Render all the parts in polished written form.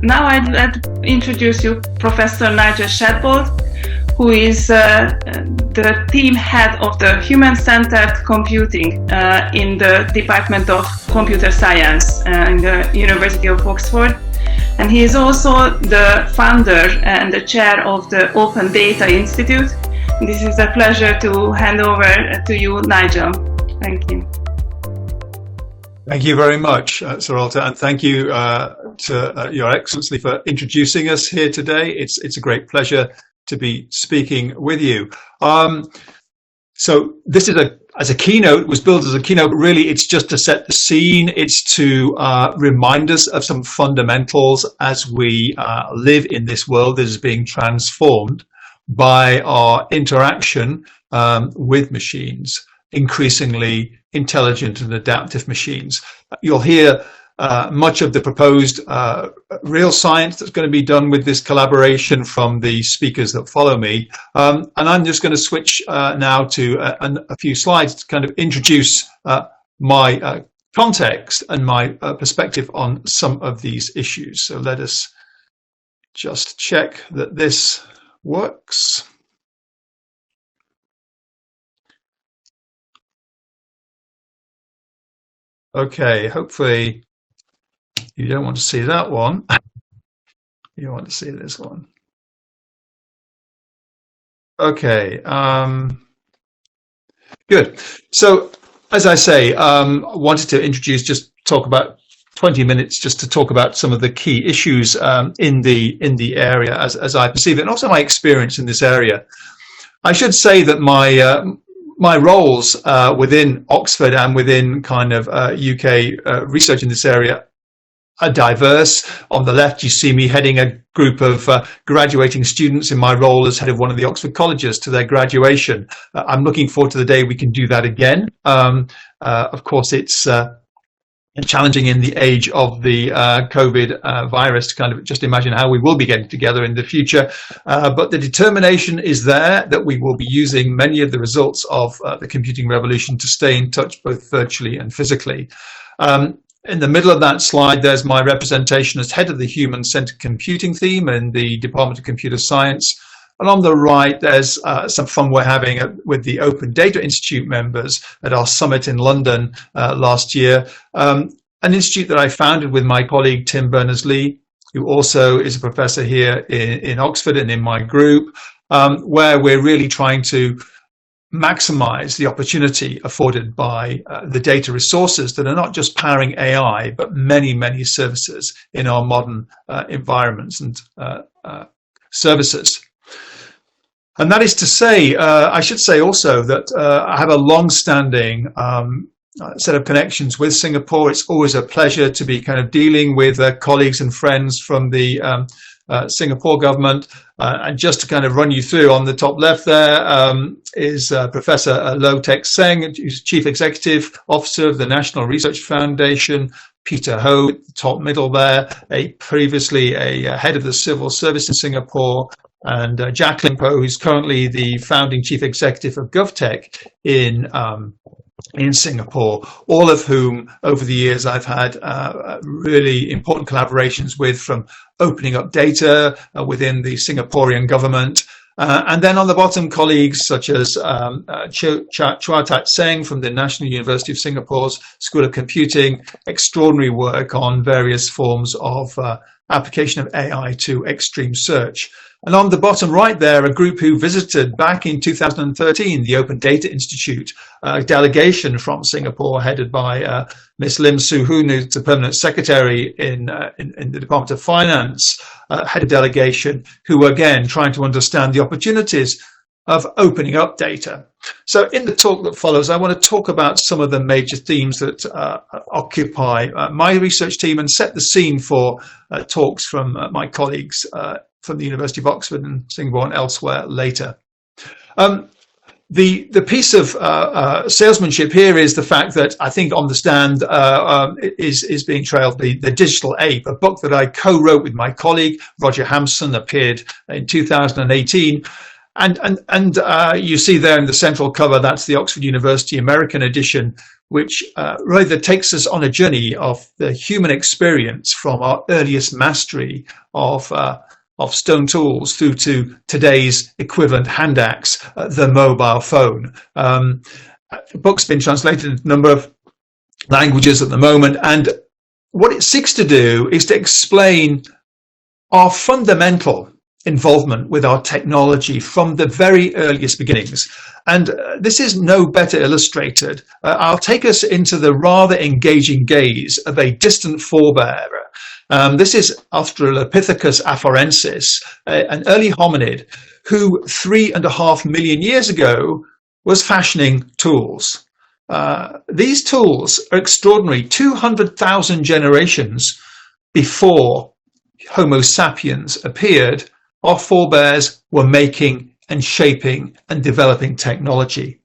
now I'd like to introduce you Professor Nigel Shadbolt, who is the team head of the Human-Centered Computing in the Department of Computer Science in the University of Oxford. And he is also the founder and the chair of the Open Data Institute. This is a pleasure to hand over to you, Nigel. Thank you. Thank you very much, Sarolta, and thank you to Your Excellency for introducing us here today. It's a great pleasure to be speaking with you. So this is as a keynote, was built as a keynote, but really it's just to set the scene. It's to remind us of some fundamentals as we live in this world that is being transformed by our interaction with machines, increasingly intelligent and adaptive machines. You'll hear much of the proposed real science that's going to be done with this collaboration from the speakers that follow me. And I'm just going to switch now to a few slides to kind of introduce my context and my perspective on some of these issues. So let us just check that this works. Okay, hopefully you don't want to see that one. You want to see this one. Okay, good. So, as I say, I wanted to introduce, just talk about 20 minutes just to talk about some of the key issues in the area as I perceive it, and also my experience in this area. I should say that my roles within Oxford and within kind of UK research in this area are diverse. On the left, you see me heading a group of graduating students in my role as head of one of the Oxford colleges to their graduation. I'm looking forward to the day we can do that again. Of course, it's challenging in the age of the COVID virus to kind of just imagine how we will be getting together in the future. But the determination is there that we will be using many of the results of the computing revolution to stay in touch both virtually and physically. In the middle of that slide, there's my representation as head of the Human-Centered Computing theme in the Department of Computer Science. And on the right, there's some fun we're having with the Open Data Institute members at our summit in London last year. An institute that I founded with my colleague, Tim Berners-Lee, who also is a professor here in Oxford and in my group, where we're really trying to maximize the opportunity afforded by the data resources that are not just powering AI, but many, many services in our modern environments and services. And that is to say, I should say also that I have a long-standing set of connections with Singapore. It's always a pleasure to be kind of dealing with colleagues and friends from the Singapore government. And just to kind of run you through, on the top left there is Professor Low Tek Seng, who's Chief Executive Officer of the National Research Foundation. Peter Ho, at the top middle there, previously a head of the civil service in Singapore. And Jacqueline Poe, who's currently the founding chief executive of GovTech in Singapore, all of whom over the years I've had really important collaborations with, from opening up data within the Singaporean government. And then on the bottom, colleagues such as Chua Tat Seng from the National University of Singapore's School of Computing, extraordinary work on various forms of application of AI to extreme search. And on the bottom right there, a group who visited back in 2013 the Open Data Institute, a delegation from Singapore headed by Ms. Lim Soo Hoon, who's the permanent secretary in the Department of Finance, head of delegation, who were again trying to understand the opportunities of opening up data. So in the talk that follows, I want to talk about some of the major themes that occupy my research team and set the scene for talks from my colleagues from the University of Oxford and Singapore and elsewhere later. The piece of salesmanship here is the fact that I think on the stand is being trailed, the Digital Ape, a book that I co-wrote with my colleague Roger Hampson, appeared in 2018. And you see there in the central cover, that's the Oxford University American edition, which rather takes us on a journey of the human experience from our earliest mastery of stone tools through to today's equivalent hand axe, the mobile phone. The book's been translated in a number of languages at the moment, and what it seeks to do is to explain our fundamental involvement with our technology from the very earliest beginnings. And this is no better illustrated. I'll take us into the rather engaging gaze of a distant forebearer. This is Australopithecus afarensis, an early hominid who 3.5 million years ago was fashioning tools. These tools are extraordinary. 200,000 generations before Homo sapiens appeared, our forebears were making and shaping and developing technology.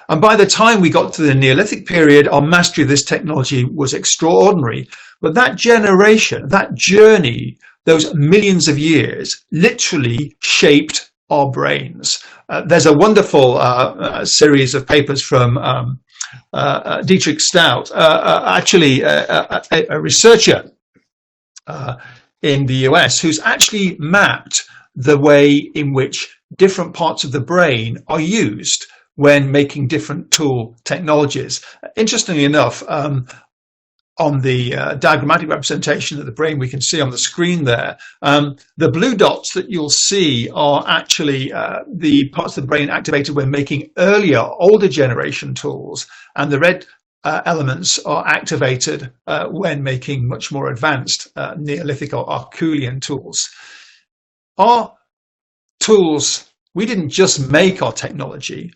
And by the time we got to the Neolithic period, our mastery of this technology was extraordinary. But that generation, that journey, those millions of years, literally shaped our brains. There's a wonderful series of papers from Dietrich Stout, actually a researcher in the US, who's actually mapped the way in which different parts of the brain are used when making different tool technologies. Interestingly enough, on the diagrammatic representation of the brain we can see on the screen there, the blue dots that you'll see are actually the parts of the brain activated when making earlier, older generation tools, and the red elements are activated when making much more advanced Neolithic or Herculean tools. Our tools, we didn't just make our technology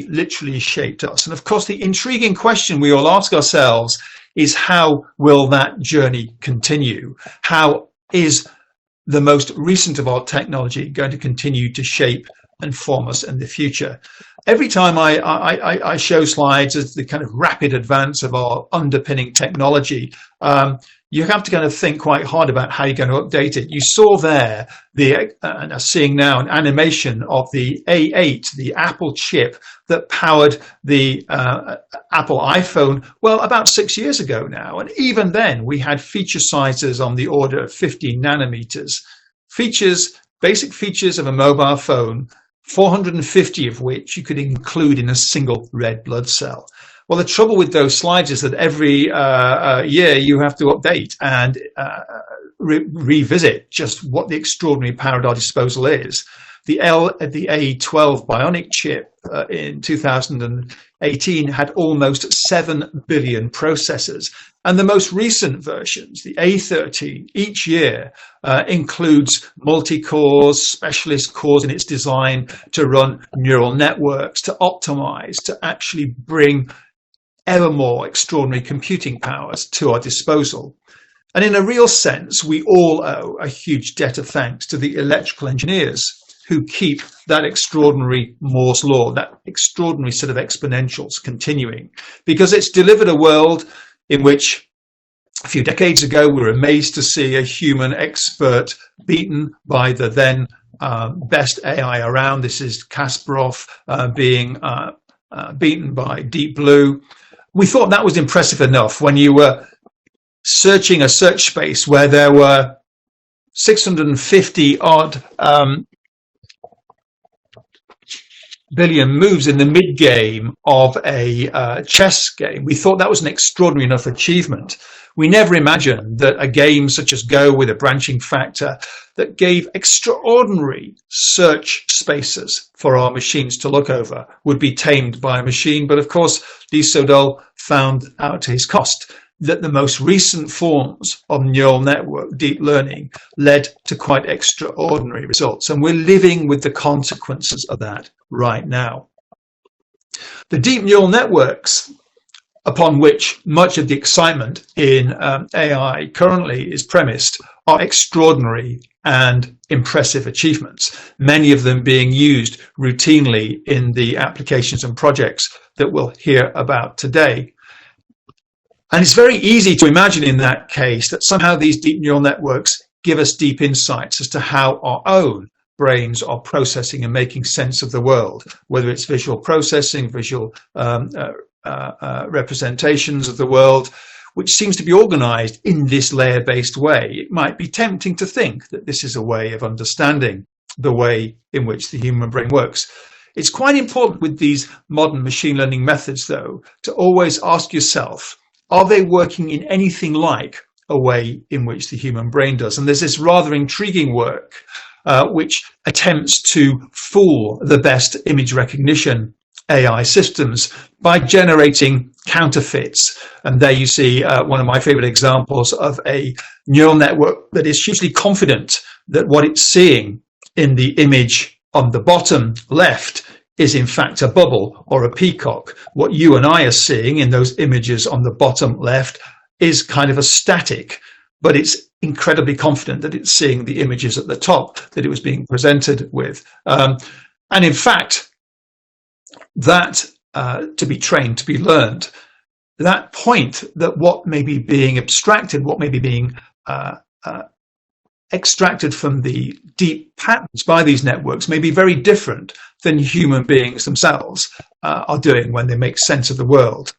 literally shaped us. And of course, the intriguing question we all ask ourselves is, how will that journey continue? How is the most recent of our technology going to continue to shape and form us in the future? Every time I show slides as the kind of rapid advance of our underpinning technology, you have to kind of think quite hard about how you're going to update it. You saw there and are seeing now an animation of the A8, the Apple chip that powered the Apple iPhone, well, about 6 years ago now. And even then, we had feature sizes on the order of 15 nanometers. Basic features of a mobile phone, 450 of which you could include in a single red blood cell. Well, the trouble with those slides is that every year you have to update and revisit just what the extraordinary power at our disposal is. The A12 Bionic chip in 2018 had almost 7 billion processors. And the most recent versions, the A13, each year includes multi-cores, specialist cores in its design to run neural networks, to optimize, to actually bring ever more extraordinary computing powers to our disposal. And in a real sense, we all owe a huge debt of thanks to the electrical engineers who keep that extraordinary Moore's law, that extraordinary set of exponentials continuing, because it's delivered a world in which a few decades ago we were amazed to see a human expert beaten by the then best AI around. This is Kasparov being beaten by Deep Blue. We thought that was impressive enough when you were searching a search space where there were 650 odd billion moves in the mid game of a chess game. We thought that was an extraordinary enough achievement. We never imagined that a game such as Go, with a branching factor that gave extraordinary search spaces for our machines to look over, would be tamed by a machine. But of course, Lee Sedol found out to his cost that the most recent forms of neural network deep learning led to quite extraordinary results. And we're living with the consequences of that right now. The deep neural networks upon which much of the excitement in AI currently is premised are extraordinary and impressive achievements, many of them being used routinely in the applications and projects that we'll hear about today. And it's very easy to imagine in that case that somehow these deep neural networks give us deep insights as to how our own brains are processing and making sense of the world, whether it's visual processing, visual representations of the world, which seems to be organized in this layer-based way. It might be tempting to think that this is a way of understanding the way in which the human brain works. It's quite important with these modern machine learning methods, though, to always ask yourself, are they working in anything like a way in which the human brain does? And there's this rather intriguing work which attempts to fool the best image recognition AI systems by generating counterfeits. And there you see one of my favorite examples of a neural network that is hugely confident that what it's seeing in the image on the bottom left is in fact a bubble or a peacock. What you and I are seeing in those images on the bottom left is kind of a static, but it's incredibly confident that it's seeing the images at the top that it was being presented with. And in fact, that to be trained, to be learned, that point that what may be being abstracted, what may be being extracted from the deep patterns by these networks may be very different than human beings themselves are doing when they make sense of the world.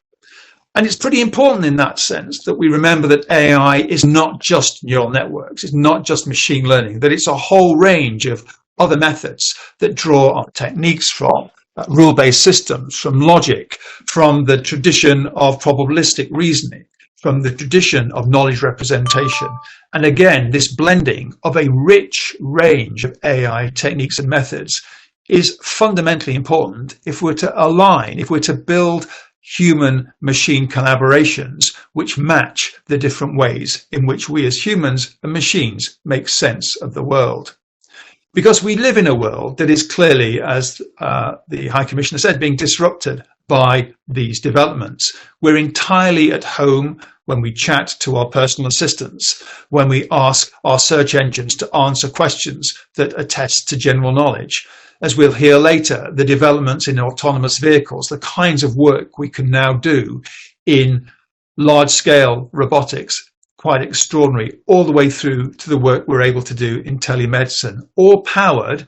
And it's pretty important in that sense that we remember that AI is not just neural networks, it's not just machine learning, that it's a whole range of other methods that draw on techniques from rule-based systems, from logic, from the tradition of probabilistic reasoning, from the tradition of knowledge representation. And again, this blending of a rich range of AI techniques and methods is fundamentally important if we're to align, if we're to build human-machine collaborations which match the different ways in which we as humans and machines make sense of the world. Because we live in a world that is clearly, as the High Commissioner said, being disrupted by these developments. We're entirely at home when we chat to our personal assistants, when we ask our search engines to answer questions that attest to general knowledge. As we'll hear later, the developments in autonomous vehicles, the kinds of work we can now do in large-scale robotics, quite extraordinary, all the way through to the work we're able to do in telemedicine, all powered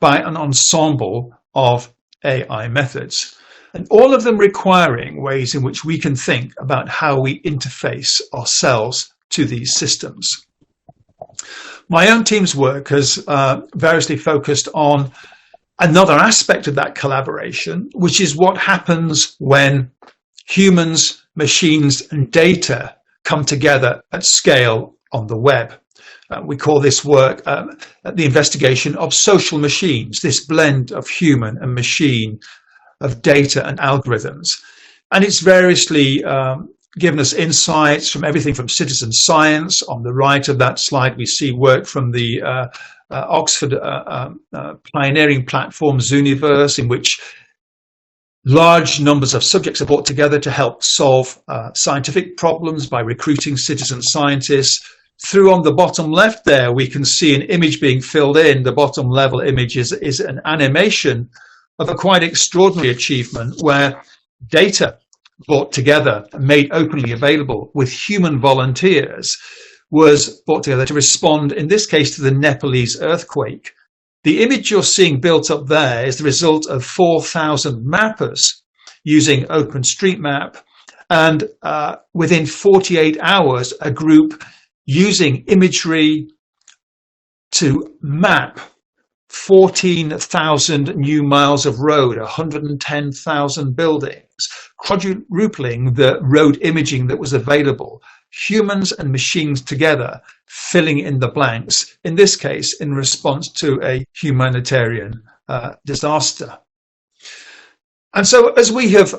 by an ensemble of AI methods. And all of them requiring ways in which we can think about how we interface ourselves to these systems. My own team's work has variously focused on another aspect of that collaboration, which is what happens when humans, machines, and data come together at scale on the web. We call this work the investigation of social machines, this blend of human and machine, of data and algorithms. And it's variously given us insights from everything from citizen science. On the right of that slide, we see work from the Oxford pioneering platform Zooniverse, in which large numbers of subjects are brought together to help solve scientific problems by recruiting citizen scientists. Through on the bottom left there, we can see an image being filled in. The bottom level image is an animation of a quite extraordinary achievement where data brought together and made openly available with human volunteers was brought together to respond, in this case, to the Nepalese earthquake. The image you're seeing built up there is the result of 4,000 mappers using OpenStreetMap, and within 48 hours, a group using imagery to map 14,000 new miles of road, 110,000 buildings, quadrupling the road imaging that was available. Humans and machines together filling in the blanks, in this case, in response to a humanitarian disaster. And so as we have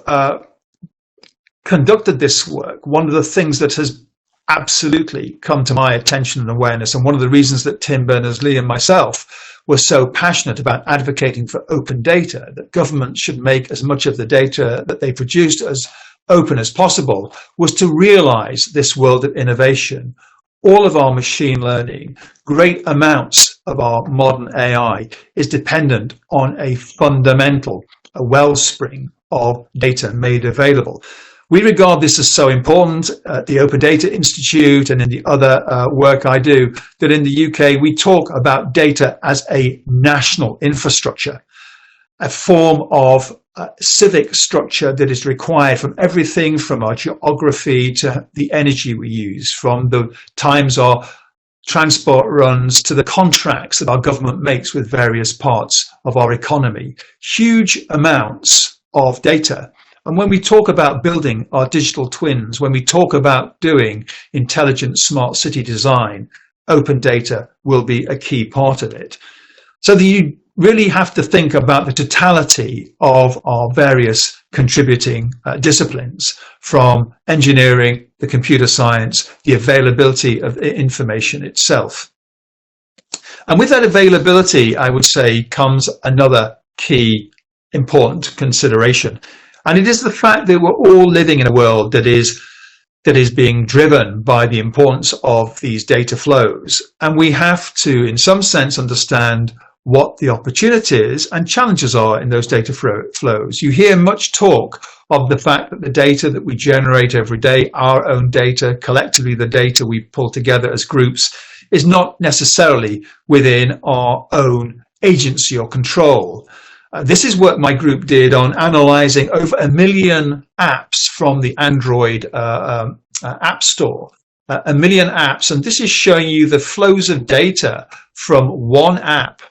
conducted this work, one of the things that has absolutely come to my attention and awareness, and one of the reasons that Tim Berners-Lee and myself were so passionate about advocating for open data, that governments should make as much of the data that they produced as open as possible, was to realize this world of innovation. All of our machine learning, great amounts of our modern AI is dependent on a fundamental, a wellspring of data made available. We regard this as so important at the Open Data Institute and in the other work I do, that in the UK we talk about data as a national infrastructure. a form of civic structure that is required from everything from our geography to the energy we use, from the times our transport runs to the contracts that our government makes with various parts of our economy. Huge amounts of data. And when we talk about building our digital twins, when we talk about doing intelligent smart city design, open data will be a key part of it. So you really have to think about the totality of our various contributing disciplines, from engineering, the computer science, the availability of information itself. And with that availability, I would say, comes another key important consideration. And it is the fact that we're all living in a world that is being driven by the importance of these data flows. And we have to, in some sense, understand what the opportunities and challenges are in those data flows. You hear much talk of the fact that the data that we generate every day, our own data, collectively the data we pull together as groups, is not necessarily within our own agency or control. This is what my group did on analyzing over 1 million apps from the Android App Store. 1 million apps, and this is showing you the flows of data from one app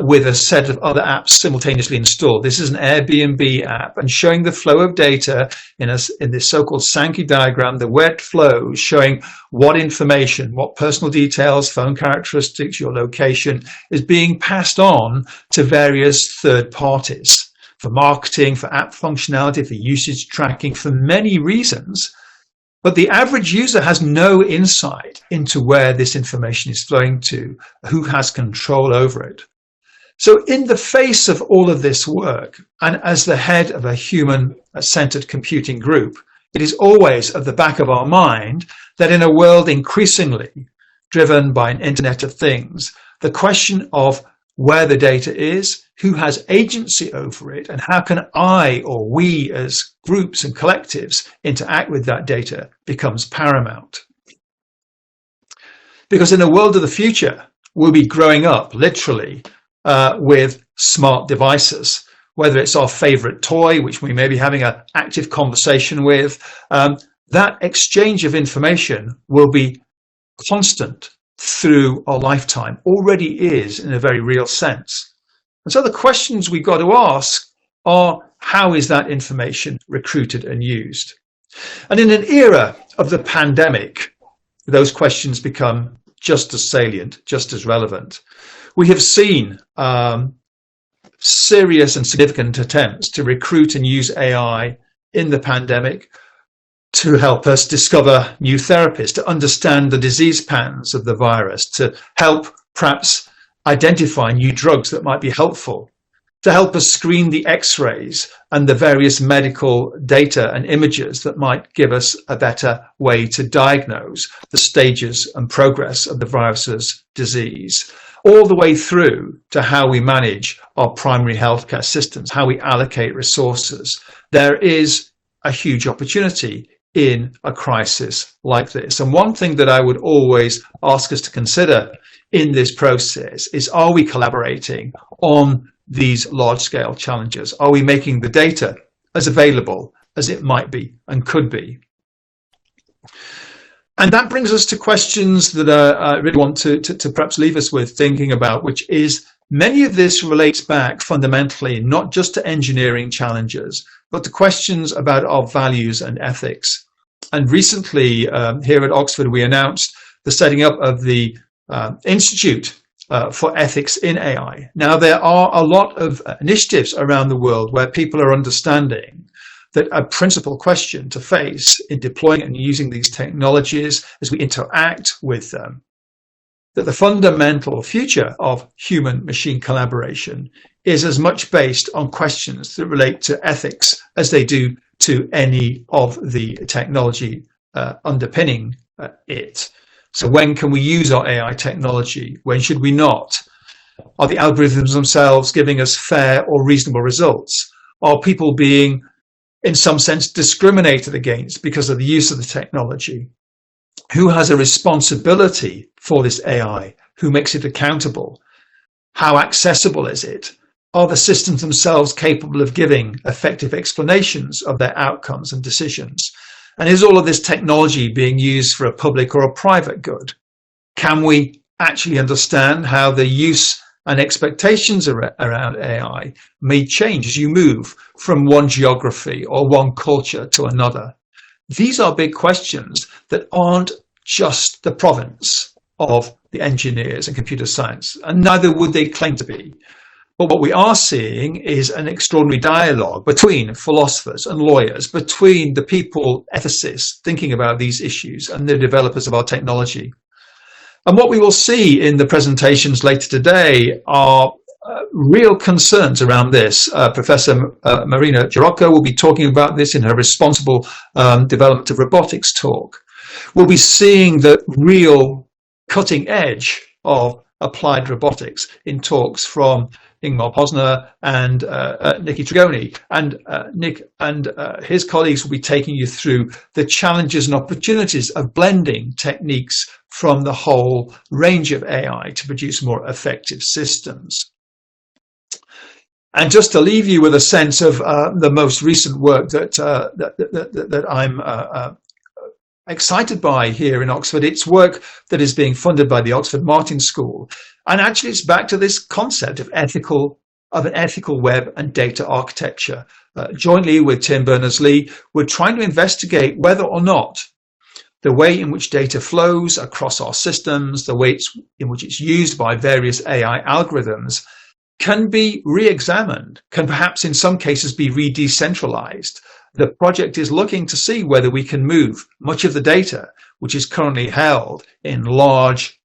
with a set of other apps simultaneously installed. This is an Airbnb app, and showing the flow of data in this so-called Sankey diagram, the wet flows showing what information, what personal details, phone characteristics, your location is being passed on to various third parties for marketing, for app functionality, for usage tracking, for many reasons. But the average user has no insight into where this information is flowing to, who has control over it. So in the face of all of this work, and as the head of a human-centered computing group, it is always at the back of our mind that in a world increasingly driven by an Internet of Things, the question of where the data is, who has agency over it, and how can I or we as groups and collectives interact with that data becomes paramount. Because in a world of the future, we'll be growing up literally with smart devices, whether it's our favorite toy, which we may be having an active conversation with. That exchange of information will be constant through our lifetime, already is in a very real sense. And so the questions we've got to ask are, how is that information recruited and used? And in an era of the pandemic, those questions become just as salient, just as relevant. We have seen serious and significant attempts to recruit and use AI in the pandemic to help us discover new therapies, to understand the disease patterns of the virus, to help perhaps identify new drugs that might be helpful, to help us screen the X-rays and the various medical data and images that might give us a better way to diagnose the stages and progress of the virus's disease, all the way through to how we manage our primary healthcare systems, how we allocate resources. There is a huge opportunity in a crisis like this. And one thing that I would always ask us to consider in this process is, are we collaborating on these large-scale challenges? Are we making the data as available as it might be and could be? And that brings us to questions that I really want to perhaps leave us with thinking about, which is, many of this relates back fundamentally not just to engineering challenges, but to questions about our values and ethics. And recently here at Oxford, we announced the setting up of the Institute for Ethics in AI. Now, there are a lot of initiatives around the world where people are understanding that a principal question to face in deploying and using these technologies as we interact with them, that the fundamental future of human-machine collaboration is as much based on questions that relate to ethics as they do to any of the technology underpinning it. So when can we use our AI technology? When should we not? Are the algorithms themselves giving us fair or reasonable results? Are people being, in some sense, discriminated against because of the use of the technology? Who has a responsibility for this AI? Who makes it accountable? How accessible is it? are the systems themselves capable of giving effective explanations of their outcomes and decisions? And is all of this technology being used for a public or a private good? Can we actually understand how the use and expectations around AI may change as you move from one geography or one culture to another? These are big questions that aren't just the province of the engineers and computer science, and neither would they claim to be. But what we are seeing is an extraordinary dialogue between philosophers and lawyers, between the people, ethicists, thinking about these issues and the developers of our technology. And what we will see in the presentations later today are real concerns around this. Professor Marina Girocco will be talking about this in her Responsible Development of Robotics talk. We'll be seeing the real cutting edge of applied robotics in talks from Ingmar Posner and Nikki Trigoni. And Nick and his colleagues will be taking you through the challenges and opportunities of blending techniques from the whole range of AI to produce more effective systems. And just to leave you with a sense of the most recent work that I'm excited by here in Oxford, it's work that is being funded by the Oxford Martin School. And actually, it's back to this concept of an ethical web and data architecture. Jointly with Tim Berners-Lee, we're trying to investigate whether or not the way in which data flows across our systems, the way in which it's used by various AI algorithms, can be re-examined, can perhaps in some cases be re-decentralized. The project is looking to see whether we can move much of the data, which is currently held in large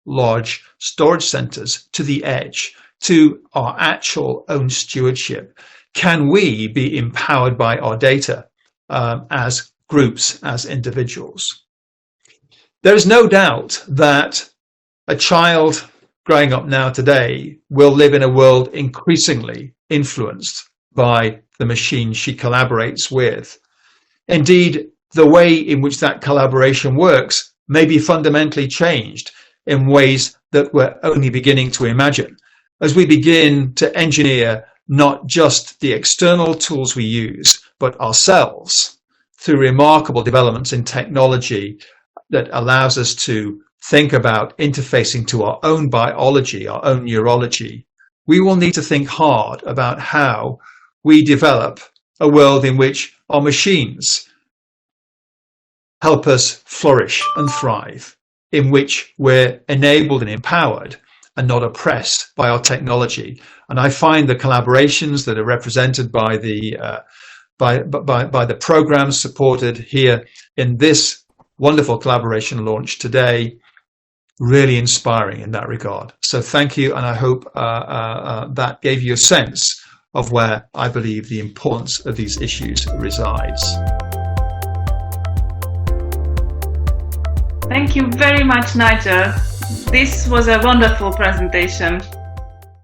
storage centers, to the edge, to our actual own stewardship. Can we be empowered by our data as groups, as individuals? There is no doubt that a child growing up now today will live in a world increasingly influenced by the machine she collaborates with. Indeed, the way in which that collaboration works may be fundamentally changed in ways that we're only beginning to imagine as we begin to engineer not just the external tools we use, but ourselves through remarkable developments in technology that allows us to think about interfacing to our own biology, our own neurology. We will need to think hard about how we develop a world in which our machines help us flourish and thrive, in which we're enabled and empowered and not oppressed by our technology. And I find the collaborations that are represented by the programs supported here in this wonderful collaboration launch today really inspiring in that regard. So thank you, and I hope that gave you a sense of where I believe the importance of these issues resides. Thank you very much, Nigel. This was a wonderful presentation.